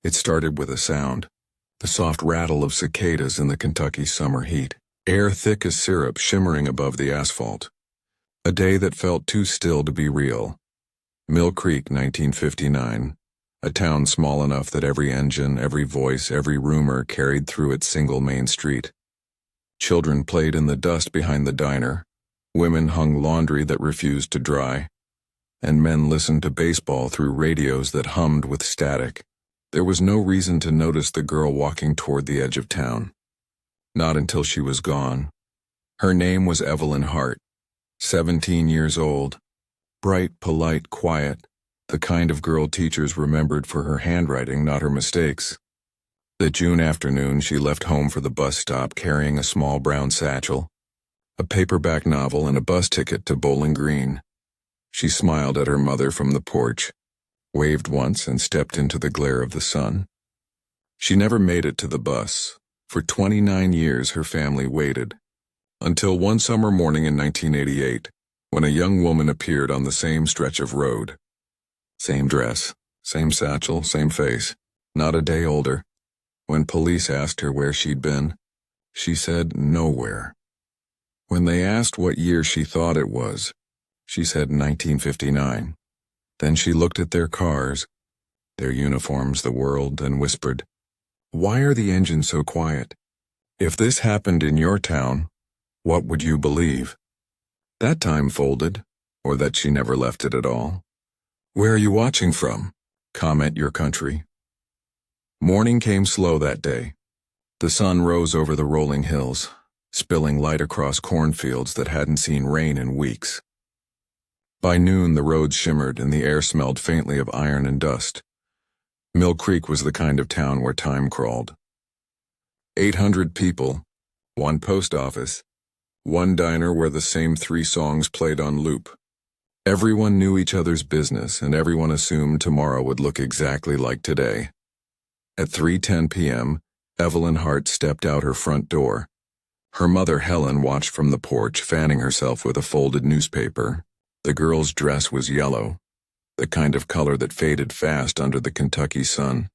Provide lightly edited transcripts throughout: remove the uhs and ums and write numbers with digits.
It started with a sound, the soft rattle of cicadas in the Kentucky summer heat, air thick as syrup shimmering above the asphalt. A day that felt too still to be real. Mill Creek, 1959. A town small enough that every engine, every voice, every rumor carried through its single main street. Children played in the dust behind the diner. Women hung laundry that refused to dry. And men listened to baseball through radios that hummed with static. There was no reason to notice the girl walking toward the edge of town. Not until she was gone. Her name was Evelyn Hart, 17 years old. Bright, polite, quiet, the kind of girl teachers remembered for her handwriting, not her mistakes. That June afternoon, she left home for the bus stop carrying a small brown satchel, a paperback novel, and a bus ticket to Bowling Green. She smiled at her mother from the porch, waved once, and stepped into the glare of the sun. She never made it to the bus. For 29 years, her family waited. Until one summer morning in 1988, when a young woman appeared on the same stretch of road. Same dress, same satchel, same face, not a day older. When police asked her where she'd been, she said nowhere. When they asked what year she thought it was, she said 1959. Then she looked at their cars, their uniforms, the world, and whispered, "Why are the engines so quiet? If this happened in your town, what would you believe? That time folded, or that she never left it at all? Where are you watching from? Comment your country." Morning came slow that day. The sun rose over the rolling hills, spilling light across cornfields that hadn't seen rain in weeks. By noon, the roads shimmered and the air smelled faintly of iron and dust. Mill Creek was the kind of town where time crawled. 800 people, one post office, one diner where the same 3 songs played on loop. Everyone knew each other's business, and everyone assumed tomorrow would look exactly like today. At 3:10 p.m., Evelyn Hart stepped out her front door. Her mother, Helen, watched from the porch, fanning herself with a folded newspaper. The girl's dress was yellow, the kind of color that faded fast under the Kentucky sun.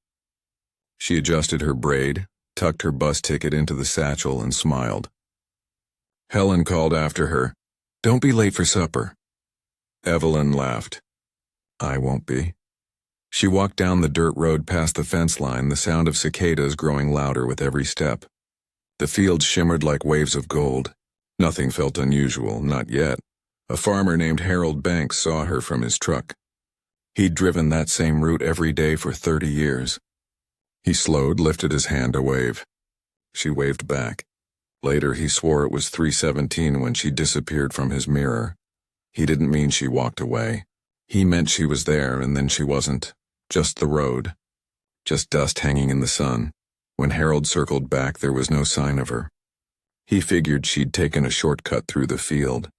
She adjusted her braid, tucked her bus ticket into the satchel, and smiled. Helen called after her, "Don't be late for supper." Evelyn laughed. "I won't be." She walked down the dirt road past the fence line, the sound of cicadas growing louder with every step. The fields shimmered like waves of gold. Nothing felt unusual, not yet. A farmer named Harold Banks saw her from his truck. He'd driven that same route every day for 30 years. He slowed, lifted his hand to wave. She waved back. Later, he swore it was 3:17 when she disappeared from his mirror. He didn't mean she walked away. He meant she was there, and then she wasn't. Just the road. Just dust hanging in the sun. When Harold circled back, there was no sign of her. He figured she'd taken a shortcut through the field.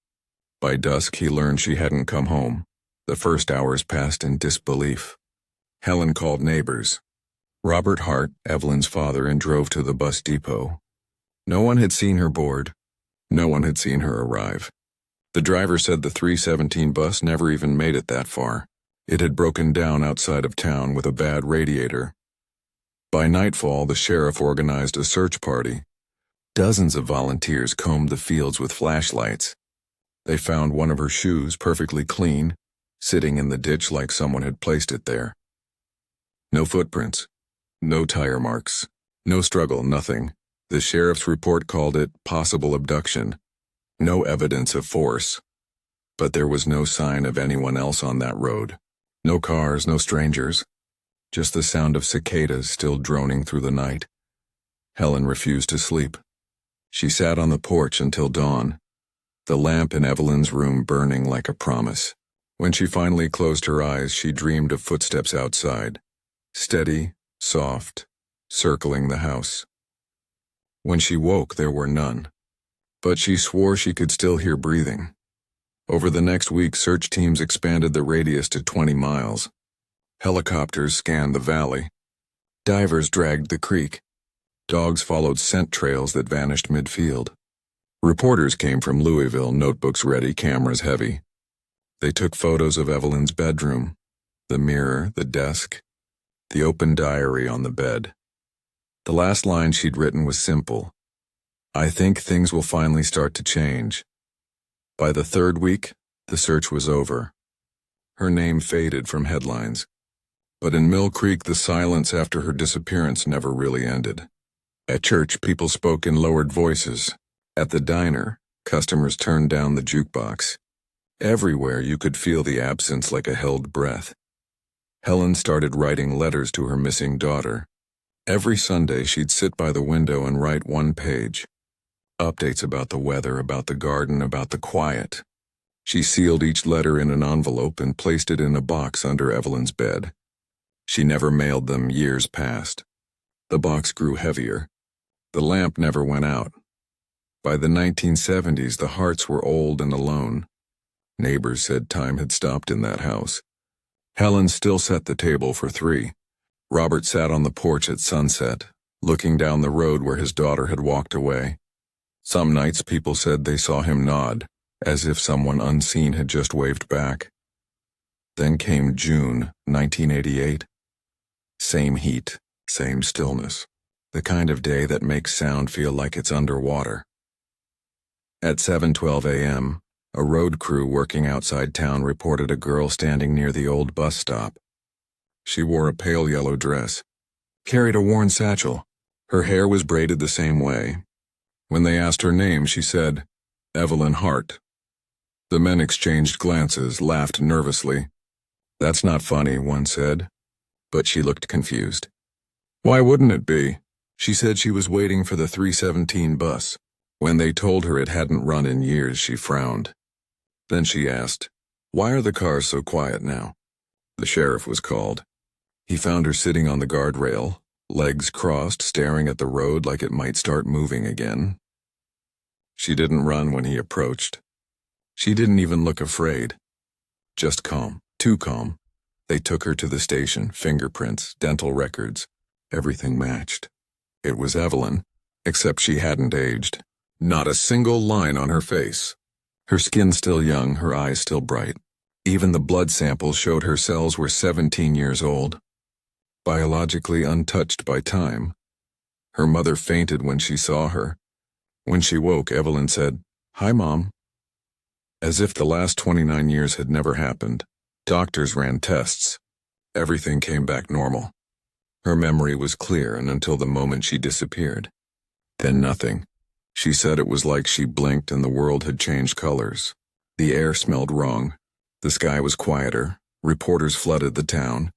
By dusk, he learned she hadn't come home. The first hours passed in disbelief. Helen called neighbors. Robert Hart, Evelyn's father, and drove to the bus depot. No one had seen her board. No one had seen her arrive. The driver said the 3:17 bus never even made it that far. It had broken down outside of town with a bad radiator. By nightfall, the sheriff organized a search party. Dozens of volunteers combed the fields with flashlights. They found one of her shoes, perfectly clean, sitting in the ditch like someone had placed it there. No footprints, no tire marks, no struggle, nothing. The sheriff's report called it possible abduction. No evidence of force. But there was no sign of anyone else on that road. No cars, no strangers. Just the sound of cicadas still droning through the night. Helen refused to sleep. She sat on the porch until dawn, the lamp in Evelyn's room burning like a promise. When she finally closed her eyes, she dreamed of footsteps outside, steady, soft, circling the house. When she woke, there were none, but she swore she could still hear breathing. Over the next week, search teams expanded the radius to 20 miles. Helicopters scanned the valley. Divers dragged the creek. Dogs followed scent trails that vanished midfield. Reporters came from Louisville, notebooks ready, cameras heavy. They took photos of Evelyn's bedroom, the mirror, the desk. the open diary on the bed. The last line she'd written was simple. I think things will finally start to change. By the third week, the search was over. Her name faded from headlines. But in Mill Creek, the silence after her disappearance never really ended. At church, people spoke in lowered voices. At the diner, customers turned down the jukebox. Everywhere you could feel the absence like a held breath. Helen started writing letters to her missing daughter. Every Sunday she'd sit by the window and write one page. Updates about the weather, about the garden, about the quiet. She sealed each letter in an envelope and placed it in a box under Evelyn's bed. She never mailed them. Years passed. The box grew heavier. The lamp never went out. By the 1970s, the Harts were old and alone. Neighbors said time had stopped in that house. Helen still set the table for 3. Robert sat on the porch at sunset, looking down the road where his daughter had walked away. Some nights people said they saw him nod, as if someone unseen had just waved back. Then came June 1988. Same heat, same stillness. The kind of day that makes sound feel like it's underwater. At 7:12 a.m., a road crew working outside town reported a girl standing near the old bus stop. She wore a pale yellow dress, carried a worn satchel. Her hair was braided the same way. When they asked her name, she said, Evelyn Hart. The men exchanged glances, laughed nervously. That's not funny, one said. But she looked confused. Why wouldn't it be? She said she was waiting for the 3:17 bus. When they told her it hadn't run in years, she frowned. Then she asked, why are the cars so quiet now? The sheriff was called. He found her sitting on the guardrail, legs crossed, staring at the road like it might start moving again. She didn't run when he approached. She didn't even look afraid. Just calm, too calm. They took her to the station, fingerprints, dental records. Everything matched. It was Evelyn, except she hadn't aged. Not a single line on her face. Her skin still young, her eyes still bright. Even the blood samples showed her cells were 17 years old. Biologically untouched by time. Her mother fainted when she saw her. When she woke, Evelyn said, Hi, Mom. As if the last 29 years had never happened. Doctors ran tests. Everything came back normal. Her memory was clear and until the moment she disappeared. Then nothing. She said it was like she blinked and the world had changed colors. The air smelled wrong. The sky was quieter. Reporters flooded the town.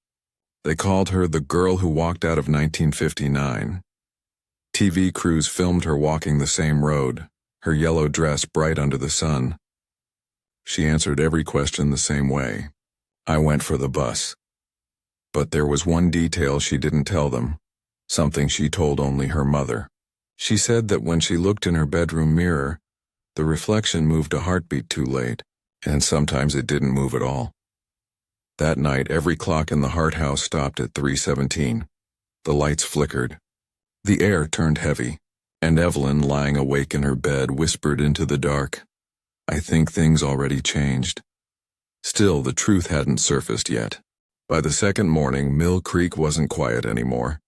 They called her the girl who walked out of 1959. TV crews filmed her walking the same road, her yellow dress bright under the sun. She answered every question the same way. I went for the bus. But there was one detail she didn't tell them, something she told only her mother. She said that when she looked in her bedroom mirror, the reflection moved a heartbeat too late, and sometimes it didn't move at all. That night, every clock in the Hart house stopped at 3:17. The lights flickered. The air turned heavy, and Evelyn, lying awake in her bed, whispered into the dark, I think things already changed. Still, the truth hadn't surfaced yet. By the second morning, Mill Creek wasn't quiet anymore.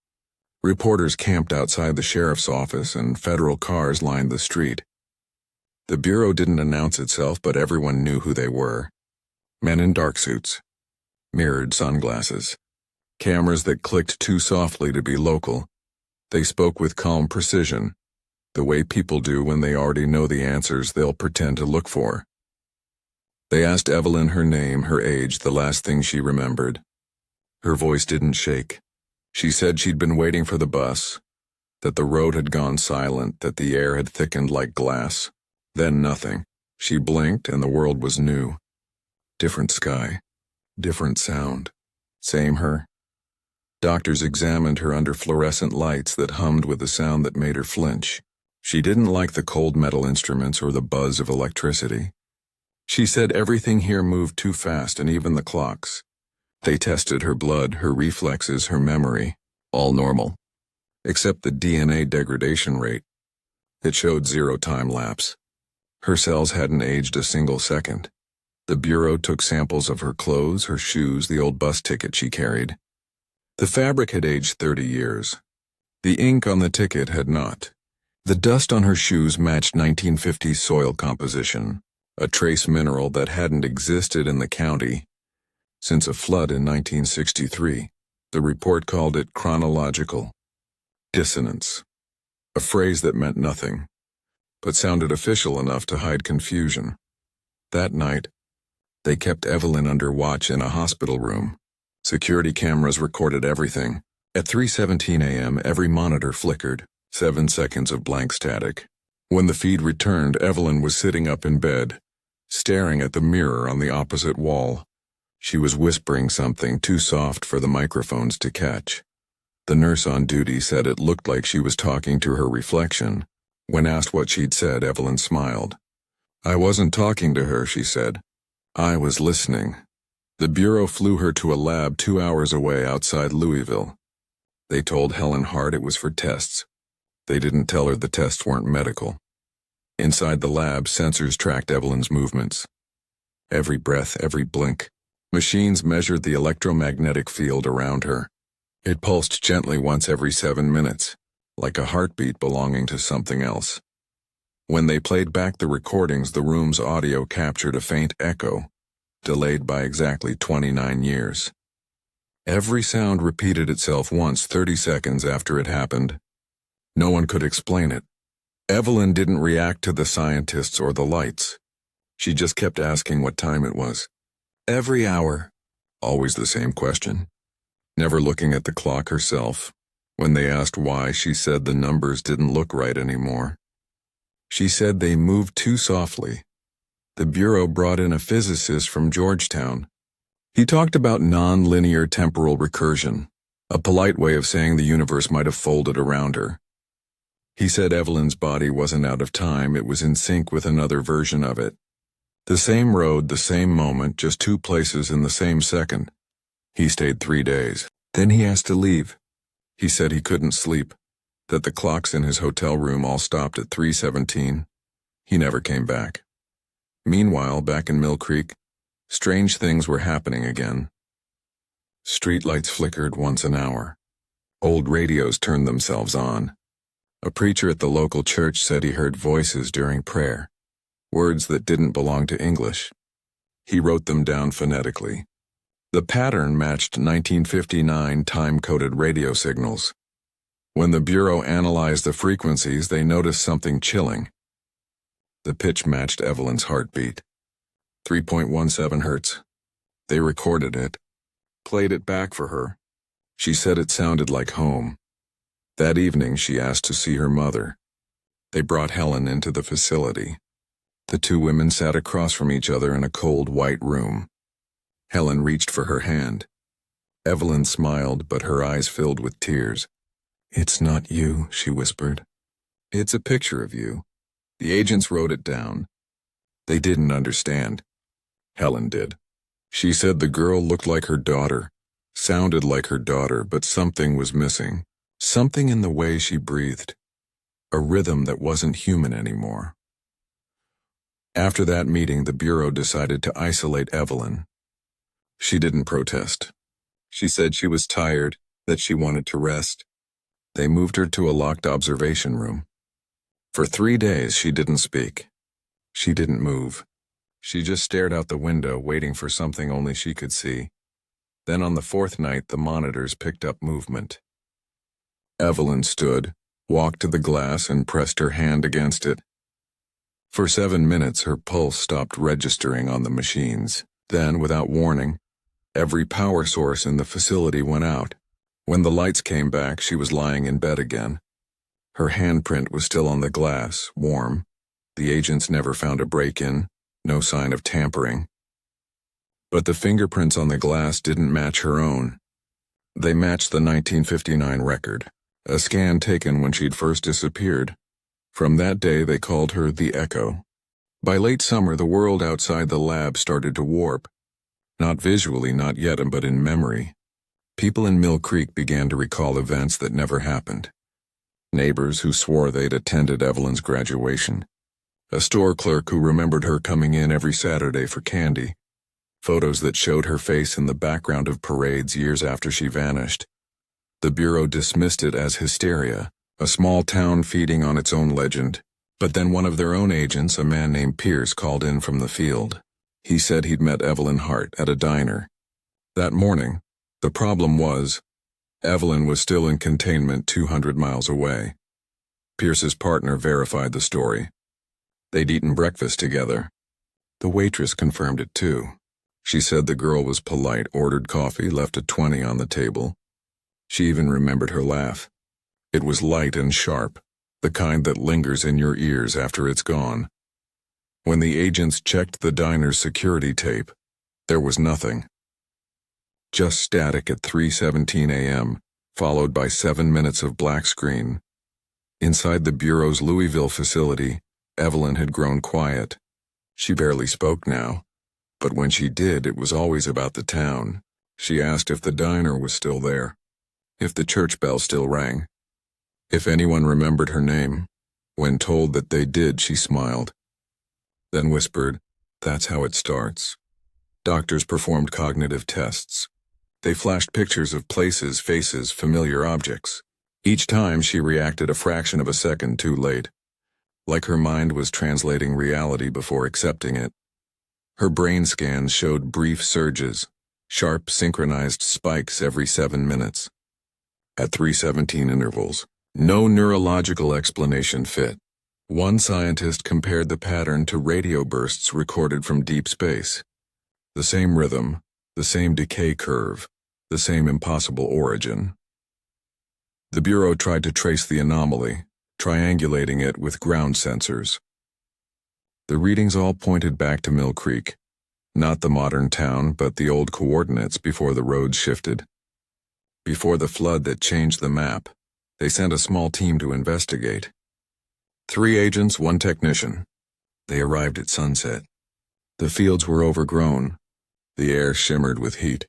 Reporters camped outside the sheriff's office and federal cars lined the street. The bureau didn't announce itself, but everyone knew who they were. Men in dark suits, mirrored sunglasses, cameras that clicked too softly to be local. They spoke with calm precision, the way people do when they already know the answers they'll pretend to look for. They asked Evelyn her name, her age, the last thing she remembered. Her voice didn't shake. She said she'd been waiting for the bus, that the road had gone silent, that the air had thickened like glass. Then nothing. She blinked and the world was new. Different sky, different sound. Same her. Doctors examined her under fluorescent lights that hummed with a sound that made her flinch. She didn't like the cold metal instruments or the buzz of electricity. She said everything here moved too fast, and even the clocks. They tested her blood, her reflexes, her memory. All normal. Except the DNA degradation rate. It showed 0 time lapse. Her cells hadn't aged a single second. The bureau took samples of her clothes, her shoes, the old bus ticket she carried. The fabric had aged 30 years. The ink on the ticket had not. The dust on her shoes matched 1950s soil composition, a trace mineral that hadn't existed in the county since a flood in 1963. The report called it chronological dissonance, a phrase that meant nothing, but sounded official enough to hide confusion. That night, they kept Evelyn under watch in a hospital room. Security cameras recorded everything. At 3:17 a.m., every monitor flickered, 7 seconds of blank static. When the feed returned, Evelyn was sitting up in bed, staring at the mirror on the opposite wall. She was whispering something too soft for the microphones to catch. The nurse on duty said it looked like she was talking to her reflection. When asked what she'd said, Evelyn smiled. "I wasn't talking to her," she said. "I was listening." The Bureau flew her to a lab 2 hours away outside Louisville. They told Helen Hart it was for tests. They didn't tell her the tests weren't medical. Inside the lab, sensors tracked Evelyn's movements. Every breath, every blink. Machines measured the electromagnetic field around her. It pulsed gently once every 7 minutes, like a heartbeat belonging to something else. When they played back the recordings, the room's audio captured a faint echo, delayed by exactly 29 years. Every sound repeated itself once 30 seconds after it happened. No one could explain it. Evelyn didn't react to the scientists or the lights. She just kept asking what time it was. Every hour. Always the same question. Never looking at the clock herself. When they asked why, she said the numbers didn't look right anymore. She said they moved too softly. The Bureau brought in a physicist from Georgetown. He talked about non-linear temporal recursion, a polite way of saying the universe might have folded around her. He said Evelyn's body wasn't out of time, it was in sync with another version of it. The same road, the same moment, just 2 places in the same second. He stayed 3 days. Then he asked to leave. He said he couldn't sleep, that the clocks in his hotel room all stopped at 3:17. He never came back. Meanwhile, back in Mill Creek, strange things were happening again. Streetlights flickered once an hour. Old radios turned themselves on. A preacher at the local church said he heard voices during prayer, words that didn't belong to English. He wrote them down phonetically. The pattern matched 1959 time-coded radio signals. When the Bureau analyzed the frequencies, they noticed something chilling. The pitch matched Evelyn's heartbeat. 3.17 hertz. They recorded it, played it back for her. She said it sounded like home. That evening, she asked to see her mother. They brought Helen into the facility. The 2 women sat across from each other in a cold white room. Helen reached for her hand. Evelyn smiled, but her eyes filled with tears. "It's not you," she whispered. "It's a picture of you." The agents wrote it down. They didn't understand. Helen did. She said the girl looked like her daughter, sounded like her daughter, but something was missing. Something in the way she breathed. A rhythm that wasn't human anymore. After that meeting, the Bureau decided to isolate Evelyn. She didn't protest. She said she was tired, that she wanted to rest. They moved her to a locked observation room. For 3 days, she didn't speak. She didn't move. She just stared out the window, waiting for something only she could see. Then on the 4th night, the monitors picked up movement. Evelyn stood, walked to the glass, and pressed her hand against it. For 7 minutes, her pulse stopped registering on the machines. Then, without warning, every power source in the facility went out. When the lights came back, she was lying in bed again. Her handprint was still on the glass, warm. The agents never found a break-in, no sign of tampering. But the fingerprints on the glass didn't match her own. They matched the 1959 record, a scan taken when she'd first disappeared. From that day, they called her the Echo. By late summer, the world outside the lab started to warp. Not visually, not yet, but in memory. People in Mill Creek began to recall events that never happened. Neighbors who swore they'd attended Evelyn's graduation. A store clerk who remembered her coming in every Saturday for candy. Photos that showed her face in the background of parades years after she vanished. The Bureau dismissed it as hysteria, a small town feeding on its own legend. But then one of their own agents, a man named Pierce, called in from the field. He said he'd met Evelyn Hart at a diner. That morning, the problem was, Evelyn was still in containment 200 miles away. Pierce's partner verified the story. They'd eaten breakfast together. The waitress confirmed it too. She said the girl was polite, ordered coffee, left a 20 on the table. She even remembered her laugh. It was light and sharp, the kind that lingers in your ears after it's gone. When the agents checked the diner's security tape, there was nothing. Just static at 3:17 a.m., followed by 7 minutes of black screen. Inside the Bureau's Louisville facility, Evelyn had grown quiet. She barely spoke now, but when she did, it was always about the town. She asked if the diner was still there, if the church bell still rang, if anyone remembered her name. When told that they did, she smiled, then whispered, "That's how it starts." Doctors performed cognitive tests. They flashed pictures of places, faces, familiar objects. Each time she reacted a fraction of a second too late, like her mind was translating reality before accepting it. Her brain scans showed brief surges, sharp synchronized spikes every 7 minutes. At 3:17 intervals, no neurological explanation fit. One scientist compared the pattern to radio bursts recorded from deep space. The same rhythm, the same decay curve, the same impossible origin. The Bureau tried to trace the anomaly, triangulating it with ground sensors. The readings all pointed back to Mill Creek, not the modern town, but the old coordinates before the roads shifted. Before the flood that changed the map, they sent a small team to investigate. 3 agents, 1 technician. They arrived at sunset. The fields were overgrown. The air shimmered with heat.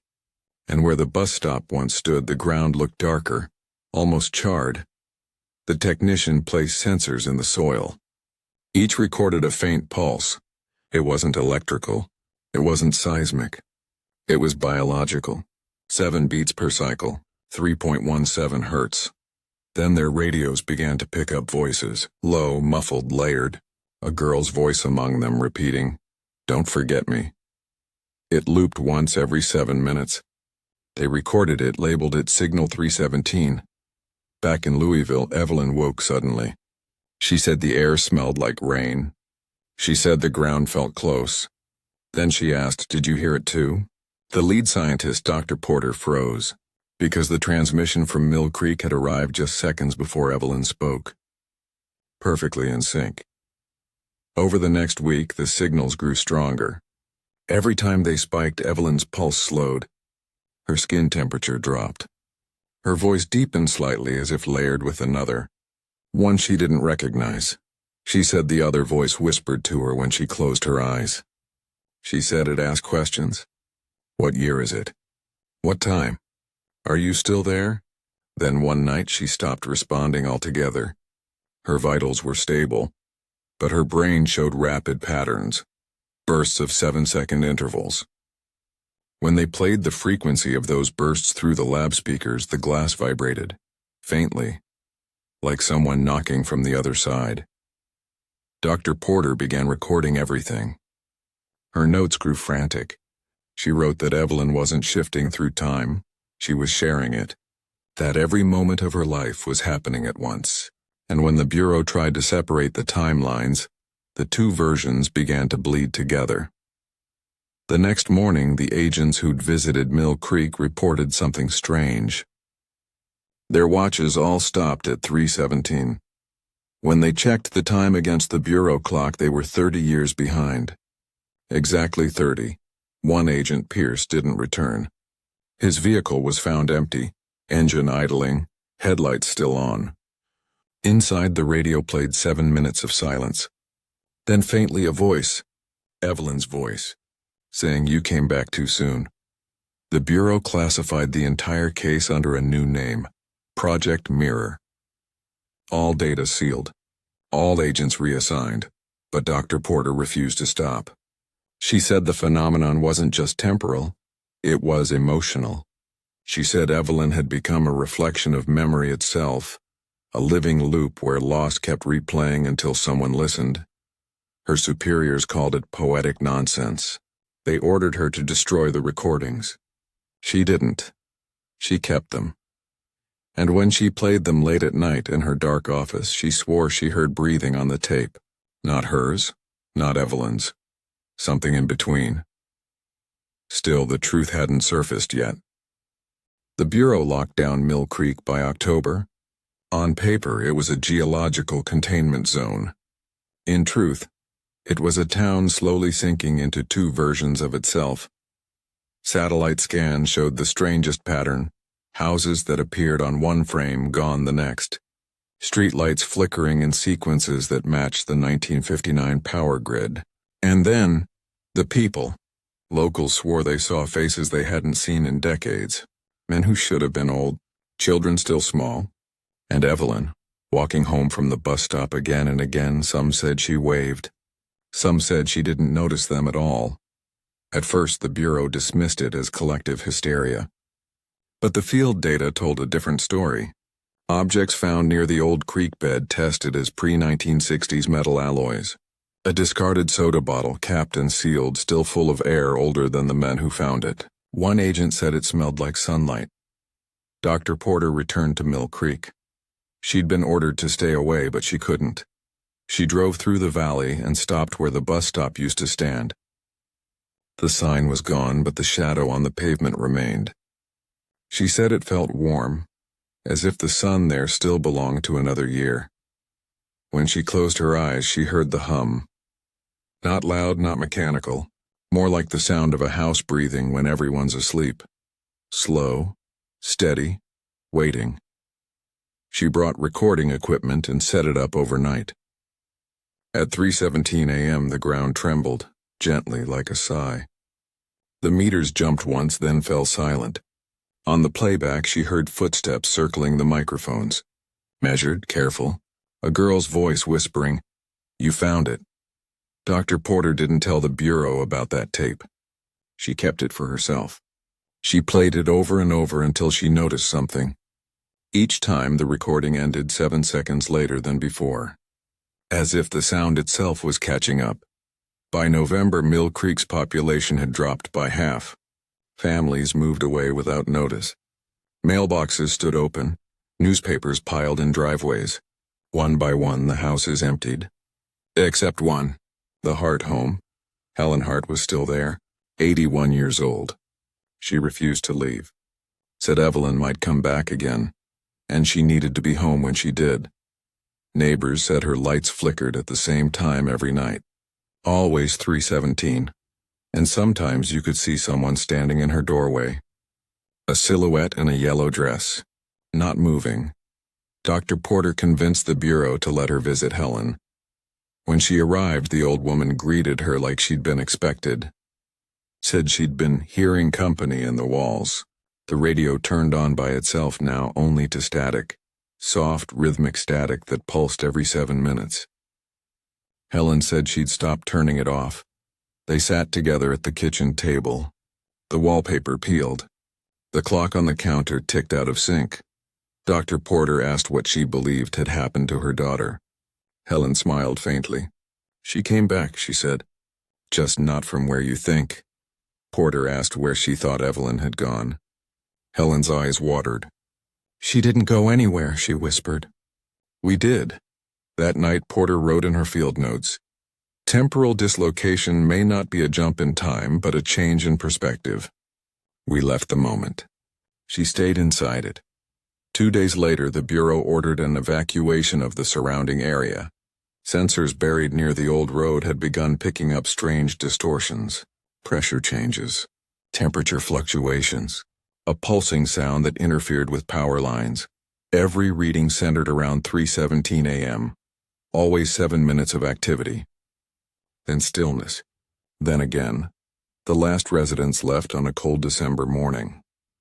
And where the bus stop once stood, the ground looked darker, almost charred. The technician placed sensors in the soil. Each recorded a faint pulse. It wasn't electrical. It wasn't seismic. It was biological. 7 beats per cycle, 3.17 hertz. Then their radios began to pick up voices, low, muffled, layered. A girl's voice among them repeating, "Don't forget me." It looped once every 7 minutes. They recorded it, labeled it Signal 317. Back in Louisville, Evelyn woke suddenly. She said the air smelled like rain. She said the ground felt close. Then she asked, "Did you hear it too?" The lead scientist, Dr. Porter, froze, because the transmission from Mill Creek had arrived just seconds before Evelyn spoke. Perfectly in sync. Over the next week, the signals grew stronger. Every time they spiked, Evelyn's pulse slowed. Her skin temperature dropped. Her voice deepened slightly, as if layered with another, one she didn't recognize. She said the other voice whispered to her when she closed her eyes. She said it asked questions. "What year is it? What time? Are you still there?" Then one night she stopped responding altogether. Her vitals were stable, but her brain showed rapid patterns, bursts of 7-second intervals. When they played the frequency of those bursts through the lab speakers, the glass vibrated, faintly, like someone knocking from the other side. Dr. Porter began recording everything. Her notes grew frantic. She wrote that Evelyn wasn't shifting through time, she was sharing it, that every moment of her life was happening at once. And when the Bureau tried to separate the timelines, the 2 versions began to bleed together. The next morning, the agents who'd visited Mill Creek reported something strange. Their watches all stopped at 3:17. When they checked the time against the Bureau clock, they were 30 years behind. Exactly 30. One agent, Pierce, didn't return. His vehicle was found empty, engine idling, headlights still on. Inside, the radio played 7 minutes of silence. Then faintly a voice, Evelyn's voice, saying, "You came back too soon." The Bureau classified the entire case under a new name, Project Mirror. All data sealed. All agents reassigned, but Dr. Porter refused to stop. She said the phenomenon wasn't just temporal, it was emotional. She said Evelyn had become a reflection of memory itself, a living loop where loss kept replaying until someone listened. Her superiors called it poetic nonsense. They ordered her to destroy the recordings. She didn't. She kept them. And when she played them late at night in her dark office, she swore she heard breathing on the tape. Not hers, not Evelyn's. Something in between. Still, the truth hadn't surfaced yet. The Bureau locked down Mill Creek by October. On paper, it was a geological containment zone. In truth, it was a town slowly sinking into two versions of itself. Satellite scans showed the strangest pattern, houses that appeared on one frame, gone the next. Streetlights flickering in sequences that matched the 1959 power grid. And then, the people. Locals swore they saw faces they hadn't seen in decades. Men who should have been old, children still small. And Evelyn, walking home from the bus stop again and again, some said she waved. Some said she didn't notice them at all. At first, the Bureau dismissed it as collective hysteria. But the field data told a different story. Objects found near the old creek bed tested as pre-1960s metal alloys. A discarded soda bottle, capped and sealed, still full of air older than the men who found it. One agent said it smelled like sunlight. Dr. Porter returned to Mill Creek. She'd been ordered to stay away, but she couldn't. She drove through the valley and stopped where the bus stop used to stand. The sign was gone, but the shadow on the pavement remained. She said it felt warm, as if the sun there still belonged to another year. When she closed her eyes, she heard the hum. Not loud, not mechanical, more like the sound of a house breathing when everyone's asleep. Slow, steady, waiting. She brought recording equipment and set it up overnight. At 3:17 a.m., the ground trembled, gently like a sigh. The meters jumped once, then fell silent. On the playback, she heard footsteps circling the microphones. Measured, careful, a girl's voice whispering, "You found it." Dr. Porter didn't tell the Bureau about that tape. She kept it for herself. She played it over and over until she noticed something. Each time, the recording ended 7 seconds later than before. As if the sound itself was catching up. By November, Mill Creek's population had dropped by half. Families moved away without notice. Mailboxes stood open, newspapers piled in driveways. One by one, the houses emptied. Except one, the Hart home. Helen Hart was still there, 81 years old. She refused to leave. Said Evelyn might come back again, and she needed to be home when she did. Neighbors said her lights flickered at the same time every night. Always 3:17. And sometimes you could see someone standing in her doorway. A silhouette in a yellow dress, not moving. Dr. Porter convinced the Bureau to let her visit Helen. When she arrived, the old woman greeted her like she'd been expected. Said she'd been hearing company in the walls. The radio turned on by itself now, only to static. Soft, rhythmic static that pulsed every 7 minutes. Helen said she'd stopped turning it off. They sat together at the kitchen table. The wallpaper peeled. The clock on the counter ticked out of sync. Dr. Porter asked what she believed had happened to her daughter. Helen smiled faintly. "She came back," she said. "Just not from where you think." Porter asked where she thought Evelyn had gone. Helen's eyes watered. "She didn't go anywhere," she whispered. "We did." That night, Porter wrote in her field notes, "Temporal dislocation may not be a jump in time, but a change in perspective." We left the moment. She stayed inside it. 2 days later, the Bureau ordered an evacuation of the surrounding area. Sensors buried near the old road had begun picking up strange distortions, pressure changes, temperature fluctuations, a pulsing sound that interfered with power lines. Every reading centered around 3:17 a.m. Always 7 minutes of activity. Then stillness. Then again. The last residents left on a cold December morning.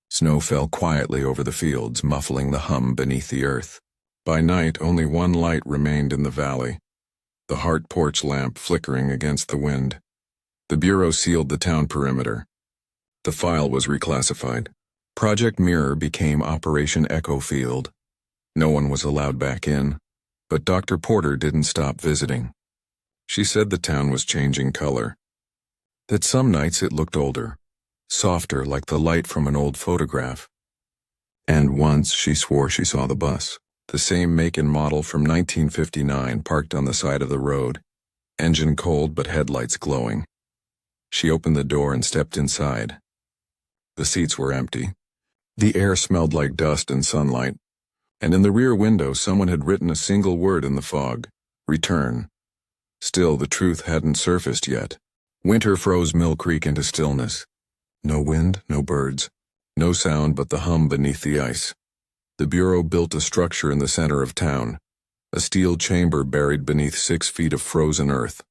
Snow fell quietly over the fields, muffling the hum beneath the earth. By night, only one light remained in the valley, the Hart porch lamp flickering against the wind. The Bureau sealed the town perimeter. The file was reclassified. Project Mirror became Operation Echo Field. No one was allowed back in, but Dr. Porter didn't stop visiting. She said the town was changing color. That some nights it looked older, softer like the light from an old photograph. And once she swore she saw the bus, the same make and model from 1959 parked on the side of the road, engine cold but headlights glowing. She opened the door and stepped inside. The seats were empty. The air smelled like dust and sunlight, and in the rear window someone had written a single word in the fog: return. Still, the truth hadn't surfaced yet. Winter froze Mill Creek into stillness. No wind, no birds, no sound but the hum beneath the ice. The Bureau built a structure in the center of town, a steel chamber buried beneath 6 feet of frozen earth.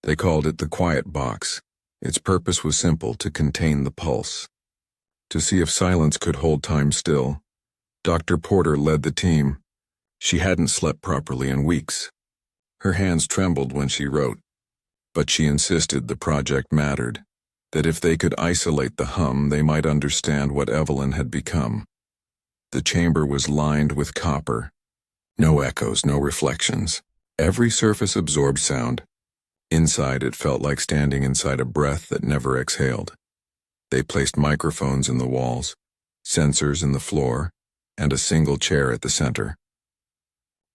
They called it the Quiet Box. Its purpose was simple: to contain the pulse. To see if silence could hold time still. Dr. Porter led the team. She hadn't slept properly in weeks. Her hands trembled when she wrote, but she insisted the project mattered, that if they could isolate the hum, they might understand what Evelyn had become. The chamber was lined with copper. No echoes, no reflections. Every surface absorbed sound. Inside, it felt like standing inside a breath that never exhaled. They placed microphones in the walls, sensors in the floor, and a single chair at the center.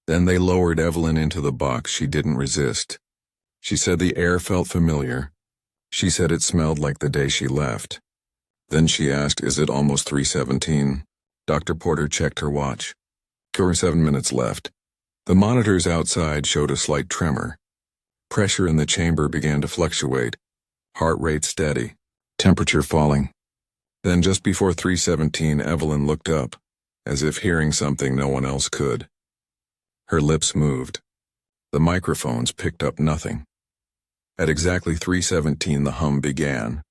Then they lowered Evelyn into the box. She didn't resist. She said the air felt familiar. She said it smelled like the day she left. Then she asked, "Is it almost 3:17? Dr. Porter checked her watch. 7 minutes left. The monitors outside showed a slight tremor. Pressure in the chamber began to fluctuate, heart rate steady, temperature falling. Then just before 3:17, Evelyn looked up, as if hearing something no one else could. Her lips moved. The microphones picked up nothing. At exactly 3:17, the hum began,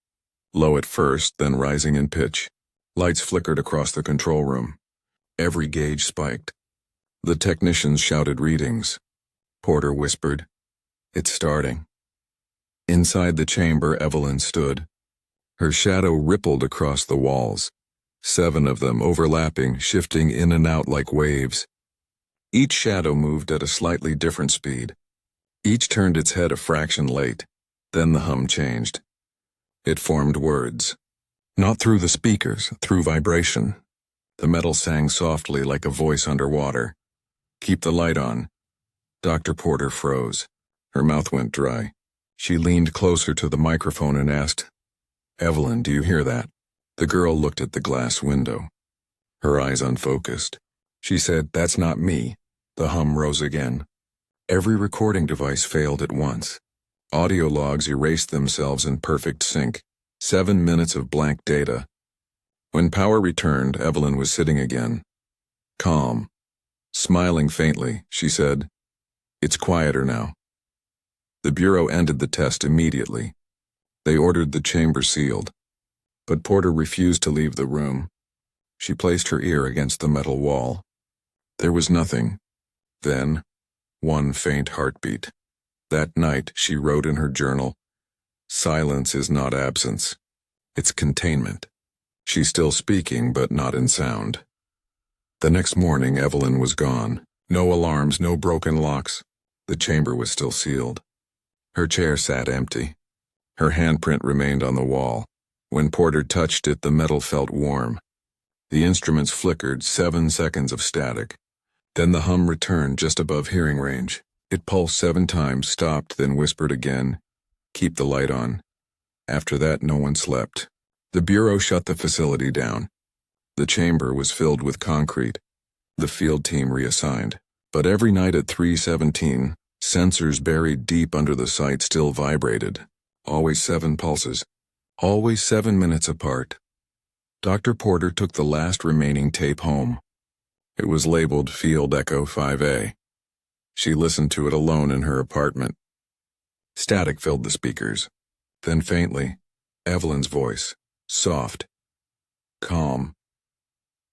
low at first, then rising in pitch. Lights flickered across the control room. Every gauge spiked. The technicians shouted readings. Porter whispered, "It's starting." Inside the chamber, Evelyn stood. Her shadow rippled across the walls, 7 of them overlapping, shifting in and out like waves. Each shadow moved at a slightly different speed. Each turned its head a fraction late. Then the hum changed. It formed words. Not through the speakers, through vibration. The metal sang softly like a voice underwater. "Keep the light on." Dr. Porter froze. Her mouth went dry. She leaned closer to the microphone and asked, "Evelyn, do you hear that?" The girl looked at the glass window, her eyes unfocused. She said, "That's not me." The hum rose again. Every recording device failed at once. Audio logs erased themselves in perfect sync. 7 minutes of blank data. When power returned, Evelyn was sitting again. Calm. Smiling faintly, she said, "It's quieter now." The Bureau ended the test immediately. They ordered the chamber sealed. But Porter refused to leave the room. She placed her ear against the metal wall. There was nothing. Then, one faint heartbeat. That night, she wrote in her journal, "Silence is not absence. It's containment." She's still speaking, but not in sound. The next morning, Evelyn was gone. No alarms, no broken locks. The chamber was still sealed. Her chair sat empty. Her handprint remained on the wall. When Porter touched it, the metal felt warm. The instruments flickered, 7 seconds of static. Then the hum returned just above hearing range. It pulsed 7 times, stopped, then whispered again, "Keep the light on." After that, no one slept. The Bureau shut the facility down. The chamber was filled with concrete. The field team reassigned. But every night at 3:17, sensors buried deep under the site still vibrated. Always 7 pulses. Always 7 minutes apart. Dr. Porter took the last remaining tape home. It was labeled Field Echo 5A. She listened to it alone in her apartment. Static filled the speakers. Then faintly, Evelyn's voice, soft, calm.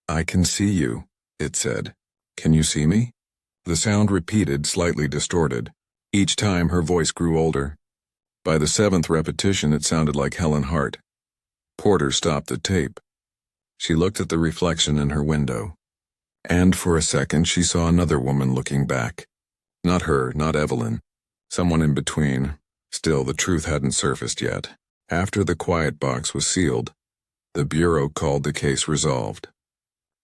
"I can see you," it said. "Can you see me?" The sound repeated, slightly distorted. Each time her voice grew older. By the 7th repetition, it sounded like Helen Hart. Porter stopped the tape. She looked at the reflection in her window. And for a second she saw another woman looking back. Not her, not Evelyn. Someone in between. Still, the truth hadn't surfaced yet. After the quiet box was sealed, the Bureau called the case resolved.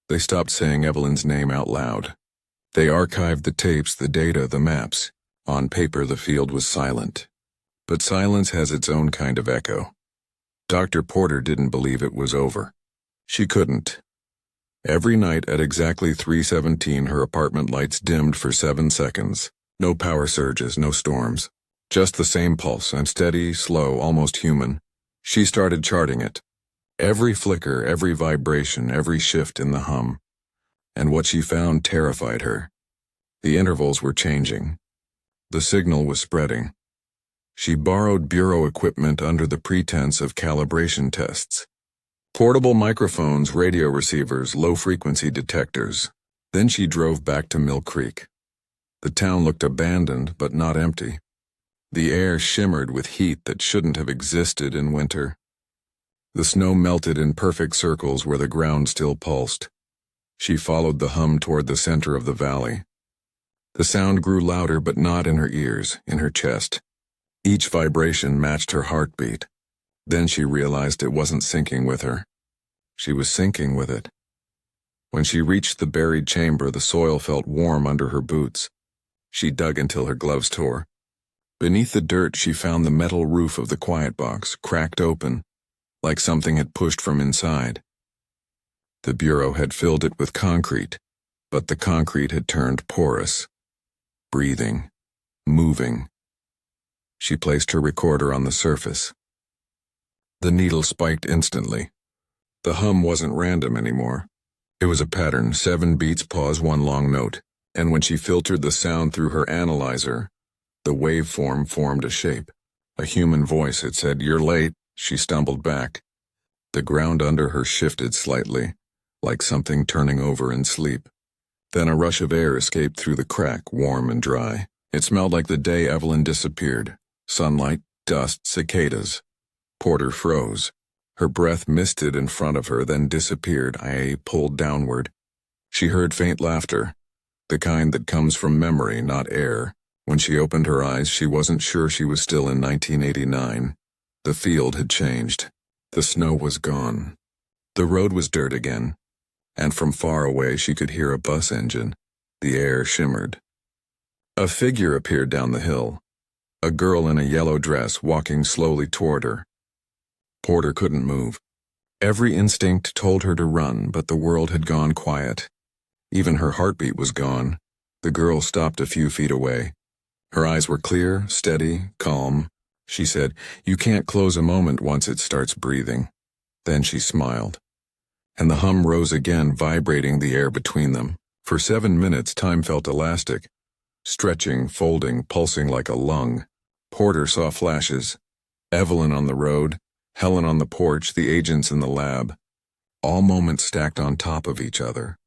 They stopped saying Evelyn's name out loud. They archived the tapes, the data, the maps. On paper, the field was silent. But silence has its own kind of echo. Dr. Porter didn't believe it was over. She couldn't. Every night at exactly 3:17, her apartment lights dimmed for 7 seconds. No power surges, no storms. Just the same pulse, and steady, slow, almost human. She started charting it. Every flicker, every vibration, every shift in the hum. And what she found terrified her. The intervals were changing. The signal was spreading. She borrowed Bureau equipment under the pretense of calibration tests. Portable microphones, radio receivers, low-frequency detectors. Then she drove back to Mill Creek. The town looked abandoned, but not empty. The air shimmered with heat that shouldn't have existed in winter. The snow melted in perfect circles where the ground still pulsed. She followed the hum toward the center of the valley. The sound grew louder, but not in her ears, in her chest. Each vibration matched her heartbeat. Then she realized it wasn't sinking with her. She was sinking with it. When she reached the buried chamber, the soil felt warm under her boots. She dug until her gloves tore. Beneath the dirt, she found the metal roof of the quiet box, cracked open, like something had pushed from inside. The Bureau had filled it with concrete, but the concrete had turned porous, breathing, moving. She placed her recorder on the surface. The needle spiked instantly. The hum wasn't random anymore. It was a pattern, 7 beats, pause, 1 long note. And when she filtered the sound through her analyzer, the waveform formed a shape. A human voice. It said, "You're late." She stumbled back. The ground under her shifted slightly, like something turning over in sleep. Then a rush of air escaped through the crack, warm and dry. It smelled like the day Evelyn disappeared. Sunlight, dust, cicadas. Porter froze. Her breath misted in front of her, then disappeared. I pulled downward. She heard faint laughter, the kind that comes from memory, not air. When she opened her eyes, she wasn't sure she was still in 1989. The field had changed. The snow was gone. The road was dirt again. And from far away she could hear a bus engine. The air shimmered. A figure appeared down the hill. A girl in a yellow dress walking slowly toward her. Porter couldn't move. Every instinct told her to run, but the world had gone quiet. Even her heartbeat was gone. The girl stopped a few feet away. Her eyes were clear, steady, calm. She said, "You can't close a moment once it starts breathing." Then she smiled. And the hum rose again, vibrating the air between them. For 7 minutes, time felt elastic, stretching, folding, pulsing like a lung. Porter saw flashes. Evelyn on the road, Helen on the porch, the agents in the lab. All moments stacked on top of each other.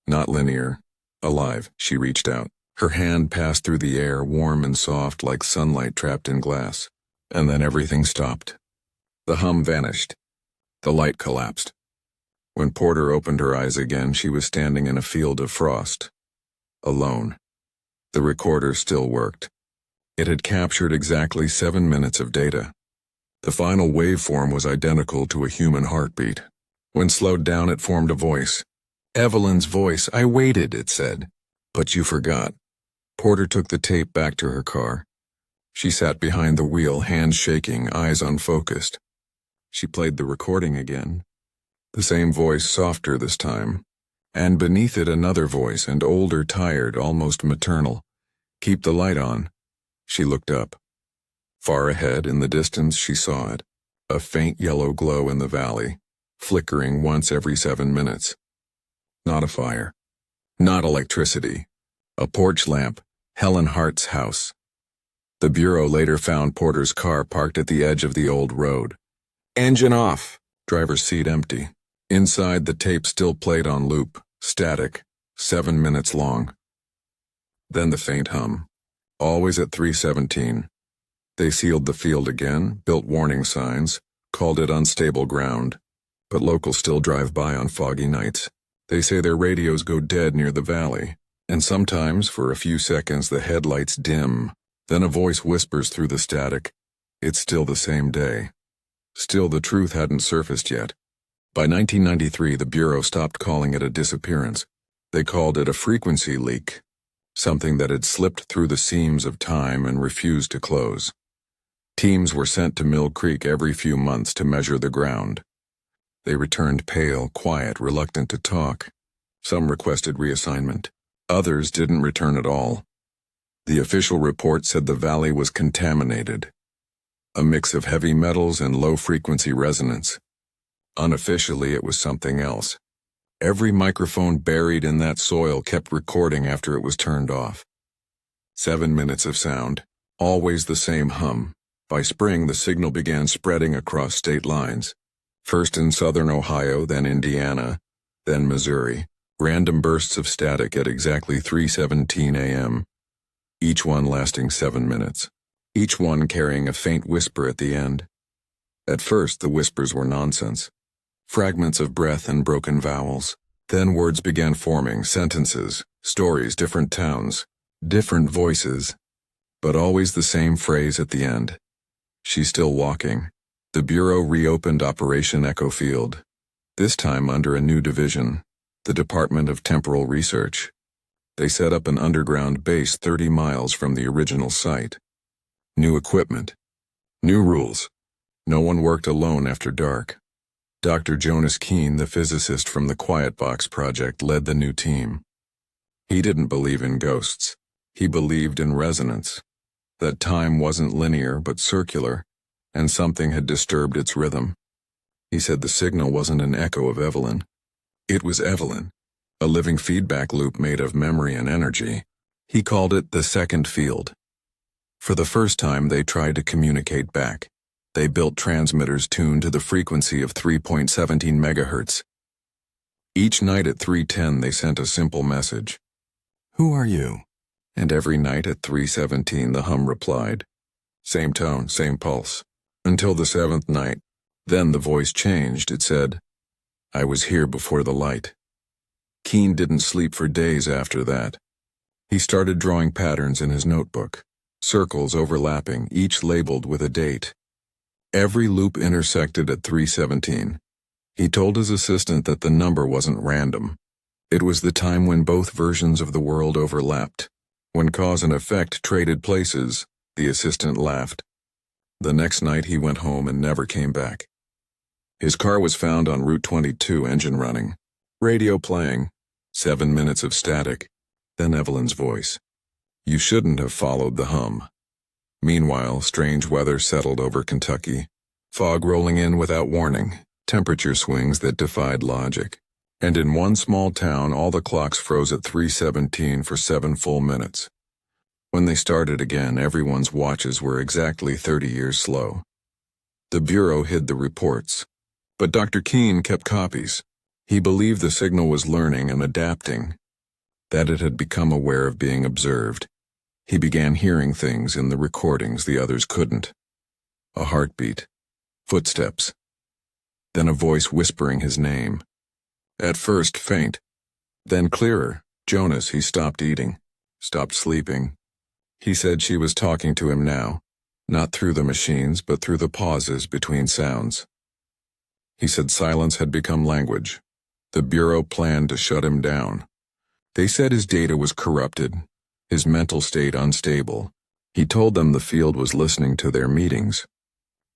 Not linear. Alive. She reached out. Her hand passed through the air, warm and soft like sunlight trapped in glass. And then everything stopped. The hum vanished. The light collapsed. When Porter opened her eyes again, she was standing in a field of frost. Alone. The recorder still worked. It had captured exactly 7 minutes of data. The final waveform was identical to a human heartbeat. When slowed down, it formed a voice. "Evelyn's voice. I waited," it said. "But you forgot." Porter took the tape back to her car. She sat behind the wheel, hands shaking, eyes unfocused. She played the recording again. The same voice, softer this time. And beneath it another voice, and older, tired, almost maternal. "Keep the light on." She looked up. Far ahead, in the distance, she saw it. A faint yellow glow in the valley, flickering once every 7 minutes. Not a fire. Not electricity. A porch lamp. Helen Hart's house. The Bureau later found Porter's car parked at the edge of the old road. Engine off. Driver's seat empty. Inside, the tape still played on loop, static, 7 minutes long. Then the faint hum. Always at 3:17. They sealed the field again, built warning signs, called it unstable ground. but locals still drive by on foggy nights. They say their radios go dead near the valley, and sometimes, for a few seconds, the headlights dim. Then a voice whispers through the static, "It's still the same day." Still, the truth hadn't surfaced yet. By 1993, the Bureau stopped calling it a disappearance. They called it a frequency leak, something that had slipped through the seams of time and refused to close. Teams were sent to Mill Creek every few months to measure the ground. They returned pale, quiet, reluctant to talk. Some requested reassignment. Others didn't return at all. The official report said the valley was contaminated, a mix of heavy metals and low-frequency resonance. Unofficially, it was something else. Every microphone buried in that soil kept recording after it was turned off. 7 minutes of sound, always the same hum. By spring, the signal began spreading across state lines. First in southern Ohio, then Indiana, then Missouri. Random bursts of static at exactly 3:17 a.m., each one lasting 7 minutes, each one carrying a faint whisper at the end. At first, the whispers were nonsense. Fragments of breath and broken vowels. Then words began forming, sentences, stories, different towns, different voices, but always the same phrase at the end. "She's still walking." The Bureau reopened Operation Echo Field, this time under a new division, the Department of Temporal Research. They set up an underground base 30 miles from the original site. New equipment, new rules. No one worked alone after dark. Dr. Jonas Keene, the physicist from the Quiet Box Project, led the new team. He didn't believe in ghosts. He believed in resonance, that time wasn't linear but circular, and something had disturbed its rhythm. He said the signal wasn't an echo of Evelyn. It was Evelyn, a living feedback loop made of memory and energy. He called it the second field. For the first time, they tried to communicate back. They built transmitters tuned to the frequency of 3.17 megahertz. Each night at 3:10, they sent a simple message. "Who are you?" And every night at 3:17, the hum replied. Same tone, same pulse. Until the 7th night. Then the voice changed. It said, "I was here before the light." Keene didn't sleep for days after that. He started drawing patterns in his notebook, circles overlapping, each labeled with a date. Every loop intersected at 3:17. He told his assistant that the number wasn't random. It was the time when both versions of the world overlapped. When cause and effect traded places, the assistant laughed. The next night he went home and never came back. His car was found on Route 22, engine running. Radio playing. 7 minutes of static. Then Evelyn's voice. "You shouldn't have followed the hum." Meanwhile, strange weather settled over Kentucky. Fog rolling in without warning, temperature swings that defied logic. And in one small town, all the clocks froze at 3:17 for 7 full minutes. When they started again, everyone's watches were exactly 30 years slow. The Bureau hid the reports, but Dr. Keene kept copies. He believed the signal was learning and adapting, that it had become aware of being observed. He began hearing things in the recordings the others couldn't. A heartbeat, footsteps, then a voice whispering his name. At first faint, then clearer. Jonas. He stopped eating, stopped sleeping. He said she was talking to him now, not through the machines, but through the pauses between sounds. He said silence had become language. The Bureau planned to shut him down. They said his data was corrupted, his mental state unstable. He told them the field was listening to their meetings,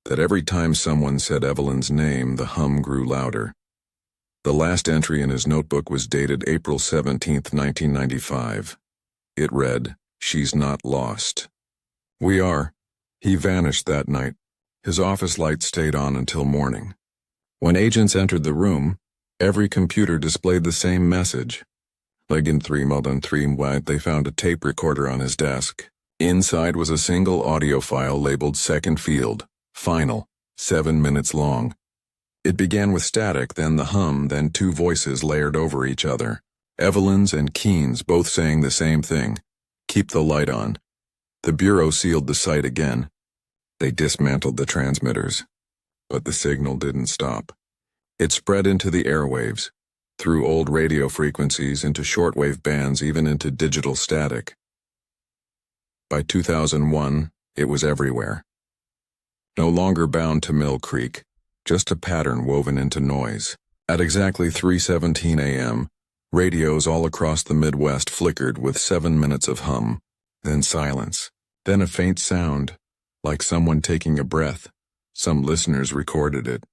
that every time someone said Evelyn's name, the hum grew louder. The last entry in his notebook was dated April 17, 1995. It read, "She's not lost." "We are." He vanished that night. His office light stayed on until morning. When agents entered the room, every computer displayed the same message. Legend 3 Modern 3 White. They found a tape recorder on his desk. Inside was a single audio file labeled Second Field, Final, 7 minutes long. It began with static, then the hum, then 2 voices layered over each other. Evelyn's and Keene's, both saying the same thing. "Keep the light on." The Bureau sealed the site again. They dismantled the transmitters. But the signal didn't stop. It spread into the airwaves, through old radio frequencies into shortwave bands, even into digital static. By 2001, it was everywhere. No longer bound to Mill Creek, just a pattern woven into noise. At exactly 3:17 a.m., radios all across the Midwest flickered with 7 minutes of hum, then silence, then a faint sound, like someone taking a breath. Some listeners recorded it.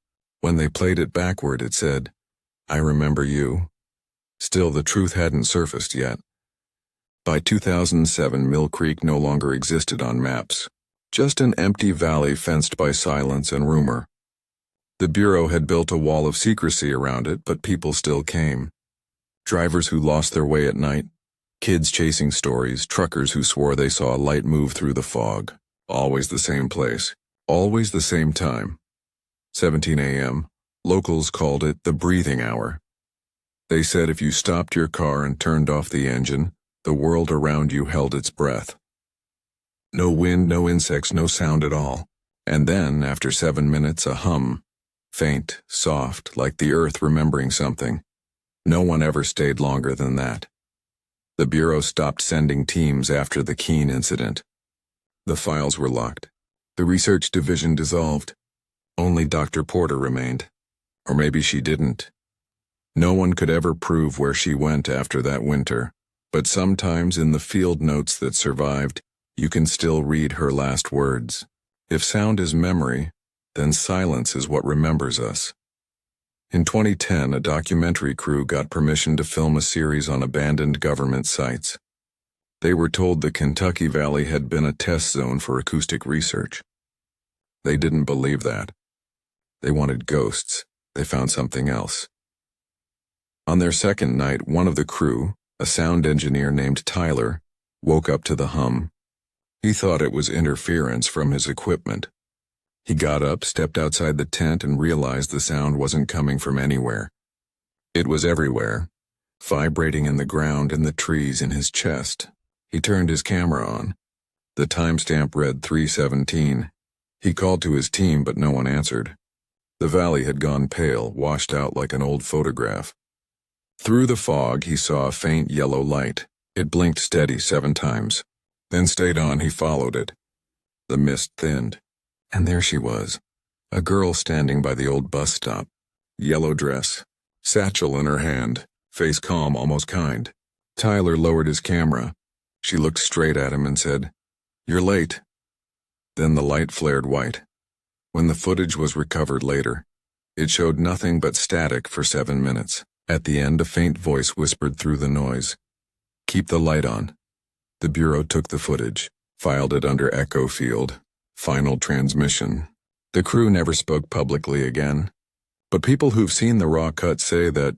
When they played it backward, it said, "I remember you." Still, the truth hadn't surfaced yet. By 2007, Mill Creek no longer existed on maps. Just an empty valley fenced by silence and rumor. The Bureau had built a wall of secrecy around it, but people still came. Drivers who lost their way at night, kids chasing stories, truckers who swore they saw a light move through the fog. Always the same place, always the same time. 17 a.m., locals called it the breathing hour. They said if you stopped your car and turned off the engine, the world around you held its breath. No wind, no insects, no sound at all. And then, after 7 minutes, a hum. Faint, soft, like the earth remembering something. No one ever stayed longer than that. The Bureau stopped sending teams after the Keene incident. The files were locked. The research division dissolved. Only Dr. Porter remained. Or maybe she didn't. No one could ever prove where she went after that winter, but sometimes in the field notes that survived, you can still read her last words. If sound is memory, then silence is what remembers us. In 2010, a documentary crew got permission to film a series on abandoned government sites. They were told the Kentucky Valley had been a test zone for acoustic research. They didn't believe that. They wanted ghosts. They found something else. On their second night, one of the crew, a sound engineer named Tyler, woke up to the hum. He thought it was interference from his equipment. He got up, stepped outside the tent, and realized the sound wasn't coming from anywhere. It was everywhere, vibrating in the ground and the trees in his chest. He turned his camera on. The timestamp read 3:17. He called to his team, but no one answered. The valley had gone pale, washed out like an old photograph. Through the fog, he saw a faint yellow light. It blinked steady 7 times. Then stayed on. He followed it. The mist thinned. And there she was, a girl standing by the old bus stop. Yellow dress, satchel in her hand, face calm, almost kind. Tyler lowered his camera. She looked straight at him and said, "You're late." Then the light flared white. When the footage was recovered later, it showed nothing but static for 7 minutes. At the end, a faint voice whispered through the noise, "Keep the light on." The Bureau took the footage, filed it under echo field, final transmission. The crew never spoke publicly again, but people who've seen the raw cut say that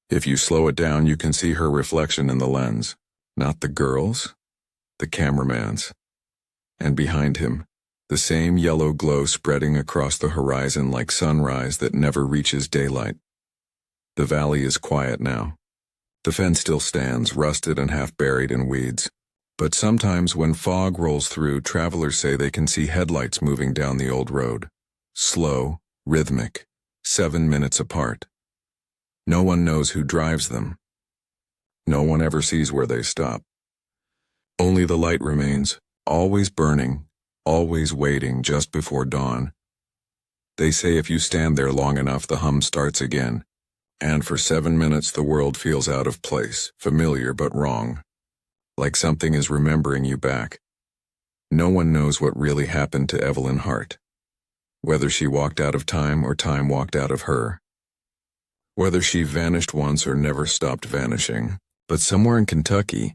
if you slow it down, you can see her reflection in the lens. Not the girl's, the cameraman's. And behind him, the same yellow glow spreading across the horizon like sunrise that never reaches daylight. The valley is quiet now. The fence still stands, rusted and half buried in weeds. But sometimes when fog rolls through, travelers say they can see headlights moving down the old road. Slow, rhythmic, 7 minutes apart. No one knows who drives them. No one ever sees where they stop. Only the light remains, always burning, always waiting just before dawn. They say if you stand there long enough, the hum starts again. And for 7 minutes, the world feels out of place, familiar but wrong. Like something is remembering you back. No one knows what really happened to Evelyn Hart. Whether she walked out of time or time walked out of her. Whether she vanished once or never stopped vanishing. But somewhere in Kentucky,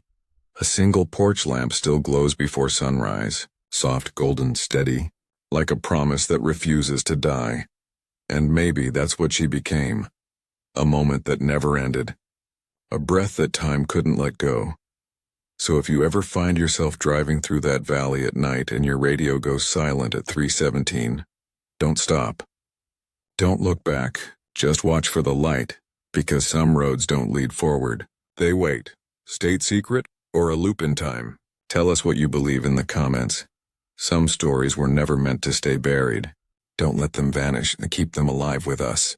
a single porch lamp still glows before sunrise, soft, golden, steady, like a promise that refuses to die. And maybe that's what she became. A moment that never ended. A breath that time couldn't let go. So if you ever find yourself driving through that valley at night and your radio goes silent at 3:17, don't stop. Don't look back, just watch for the light, because some roads don't lead forward. They wait. State secret or a loop in time? Tell us what you believe in the comments. Some stories were never meant to stay buried. Don't let them vanish and keep them alive with us.